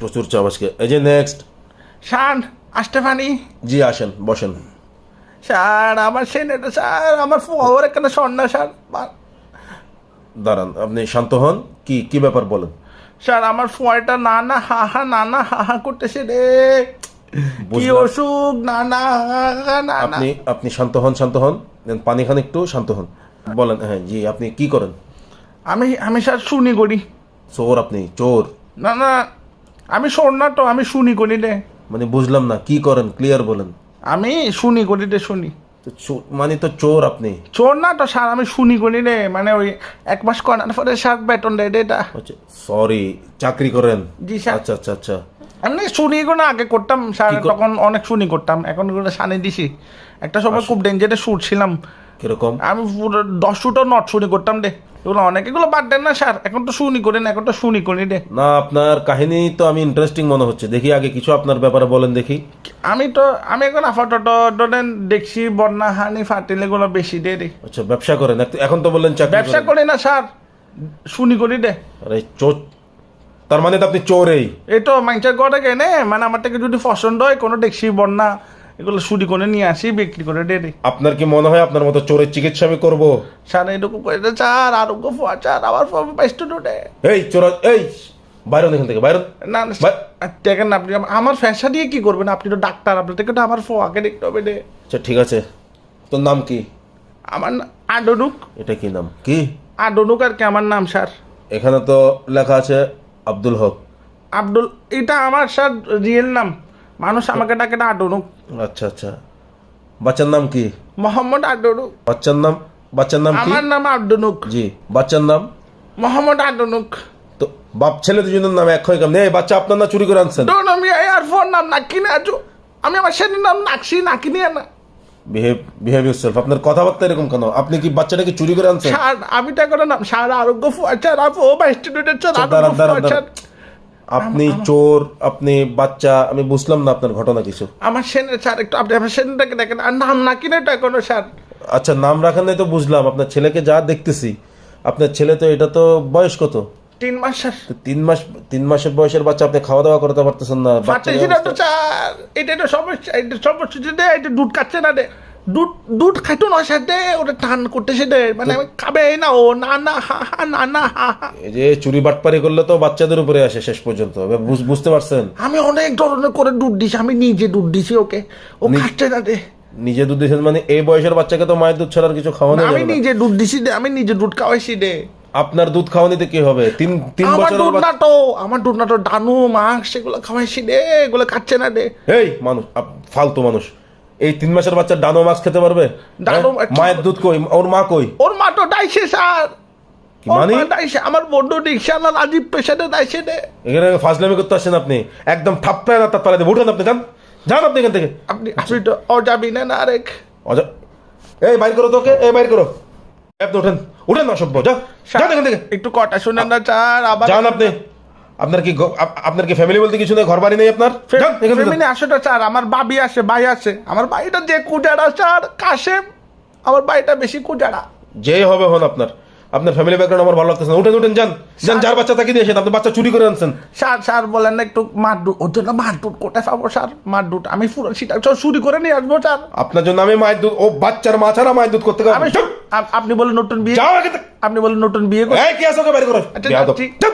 প্রচুর চাপ আজকে। এই যে নেক্সট। স্যার আসতে পারি? জি আসেন, বসেন। স্যার আমার সেনেটা স্যার, আমার ফোয়ার এখানে সন্না স্যার। দাঁড়ান, আপনি শান্ত হন। কি কি ব্যাপার বলেন। স্যার আমার ফোয়াটা নানা হাহা নানা হাহা করতেছে রে। কি বুঝলাম। অসুখ নানা হাহা নানা। আপনি আপনি শান্ত হন, শান্ত হন, দেন পানি খান, একটু শান্ত হন। বলেন। হ্যাঁ জি, আপনি কি করেন? আমি আমি স্যার শুনি করি। চোর? আপনি চোর? না না, আমি শোন না তো, আমি শুনি করি রে। মানে বুঝলাম না, কি করেন ক্লিয়ার বলেন। আমি শুনি করি রে, শুনি। তো মানে তো চোর আপনি। চোর না তো স্যার, আমি শুনি করি রে, মানে ওই 1 মাস করার পরে স্যার বেতন দেয় রে এটা। আচ্ছা সরি, চাকরি করেন? জি স্যার। আচ্ছা আচ্ছা আচ্ছা। এমনি শুনি না আগে করতাম স্যার, কি তখন অনেক শুনি করতাম, এখন এগুলো শানি দিছি। একটা সময় খুব ডেঞ্জারে শুট ছিলাম কিরকম? আমি, পুরো 10 শুটও নট শুনি করতাম রে। এগুলো অনেক, এগুলো বাদ দেন না স্যার, এখন তো শুনি করি না, এখন তো শুনি করি রে। না, আপনার কাহিনী তো আমি ইন্টারেস্টিং মনে হচ্ছে। দেখি আগে কিছু আপনার ব্যাপারে বলেন দেখি। আমি এখন আপাতত ধরেন দেখছি বন্যা হানি ফাটিল এগুলো বেশি দে রে। আচ্ছা ব্যবসা করেন? এখন তো বললেন চাকরি ব্যবসা করেন। করি না স্যার, শুনি করি রে। আরে চোর, তার মানে তো আপনি চোরেই। এই তো মানুষের ঘরে গেলে মানে আমার থেকে যদি পছন্দ হয় কোনো দেখছি বন্যা, এগুলো শুনি করে নিয়ে আসি, বিক্রি করে দে রে। আপনার কি মনে হয় আপনার মতো চোরের চিকিৎসা আমি করবো? স্যার এরকম করে দে স্যার, আরোগ্য ফোয়া স্যার, আবার স্টুডেন্টে। এই চোর, এই বাইরন এখান থেকে, বাইরন। না না দেখেন না, আপনি আমার ফ্যাসা দিয়ে কি করবেন? আপনি তো ডাক্তার, আপনার থেকে তো আমার ফোয়াকে দেখতে হবে রে। আচ্ছা ঠিক আছে, তোর নাম কি? আমার আডনুক। এটা কি নাম কি? আডনুক আর কি আমার নাম স্যার। এখানে তো লেখা আছে আব্দুল হক। আব্দুল, এটা আমার স্যার রিয়েল নাম, মানুষ আমাকে ডাকে না আডনুক। আচ্ছা আচ্ছা। বাচ্চার নাম কি? মোহাম্মদ আডনুক। বাচ্চার নাম কি? আমার নাম আডনুক। জি, বাচ্চার নাম মোহাম্মদ আডনুক। তো বাপ ছেলে দুজনের নাম এক হয় কেমন? এই বাচ্চা আপনার না চুরি করে আনছেন? আমি আর ফোন নাম নাকি না আজু, আমি আমার সেদিন নাম নাকছি নাকি নিয়ে না। Behave yourself. আপনার কথাবার্তা এরকম কেন? আপনি কি বাচ্চাটাকে চুরি করে আনছেন? স্যার আমি তো করে নাম স্যার আরোগ্য ফোয়া স্যার, আপু বা স্টুডেন্টের স্যার আরোগ্য ফোয়া স্যার। আপনি চোর, আপনি বাচ্চা, আমি বুঝলাম না আপনার ঘটনা কিছু। আমার সেনের স্যার একটু আপনি আমার সেনটাকে দেখেন, আর নাম নাকি না এটা কোনো স্যার। আচ্ছা নাম রাখেন নাই তো বুঝলাম, আপনার ছেলেকে যা দেখতেছি, আপনার ছেলে তো, এটা তো বয়স কত? 3 মাস স্যার। তো 3 মাসের বয়সের বাচ্চা, আপনি খাওয়া দাওয়া করতে পারতেছেন না? ফাটেছি না তো স্যার, এটা তো সমস্যা, এটা সমস্যা যে এটা দুধ খাচ্ছে না রে, দুধ খাইতো না স্যার দে, ওটা টান করতেছে দে, মানে আমি খাবে না ও, না না হা হা না না হা হা। এই যে চুরি বাটপারি করলে তো বাচ্চাদের উপরে আসে শেষ পর্যন্ত, বুঝতে পারছেন? আমি অনেক ধরনের করে দুধ দিছি, আমি নিজে দুধ দিছি ওকে, ও খাচ্ছে না দে। নিজে দুধ দিয়েছেন মানে? এই বয়সের বাচ্চাকে তো মায়ের দুধ ছাড়া আর কিছু খাওয়ানো আমি যাবে না। নিজে দুধ দিছি দে, আমি নিজে দুধ খাওয়াইছি দে। আপনার দুধ খাওয়ানিতে কি হবে? তিন আমার বছরের দুধ না তো, আমার দুধ না তো, ডানু মাছ সেগুলো খাওয়াইছি দে, এগুলো খাচ্ছে না দে। এই মানুষ, ফালতু মানুষ, এই 3 মাসের বাচ্চা ডানো মাছ খেতে পারবে? ডানো হ্যাঁ? মাছ- মায়ের দুধ কই? ওর মা কই? ওর মা তো ডাইছে স্যার, কি ওর মানে? মা ডাইছে, আমার বন্ধু রিক্সাওয়ালা রাজীব পেশাতে ডাইছে দে। এখানে ফাজলামি করতে আসছেন আপনি, একদম থাপ্পড়ায় না তার তালা দেবো। উঠেন আপনি, যান যান আপনি এখান থেকে। আপনি তো অজাবি না আরেক। এই বাইর করো তোকে, এই বাইর করো। আপনি উঠেন, উঠেন না সভ্য, যান যান এখান থেকে। একটু কথা শুনেন না স্যার, আবার যান আপনি। আপনার কি ফ্যামিলি বলতে কিছু নেই? ঘর বাড়ি নেই আপনার? যান এখান থেকে। ফেমিনি আসে তো স্যার, আমার বাবি আছে, ভাই আছে, আমার ভাইটা যে কুজারা স্যার কাশেম, আমার ভাইটা বেশি কুজারা। যেই হবে হন, আপনার ফ্যামিলি ব্যাকগ্রাউন্ড আমার ভালো লাগতেছে না। উঠেন উঠেন, যান যান, যার বাচ্চা তাকে দিয়ে আসেন। আপনি বাচ্চা চুরি করে আনছেন। স্যার বলেন না একটু মারডুট, ওর জন্য মারডুট কোথায় পাবো স্যার? মারডুট আমি পুরো সেটা চুরি করে নিয়ে আসবো স্যার। আপনার জন্য আমি মায়ের দুধ, ও বাচ্চার মা ছাড়া মায়ের দুধ করতে আমি আপনি বলেন নতুন বিয়ে, যাও এখান থেকে। আপনি বলেন নতুন বিয়ে করে। এই কি আছে, ওকে বাইরে করো। আচ্ছা বেয়াদব। যাচ্ছি। যাও।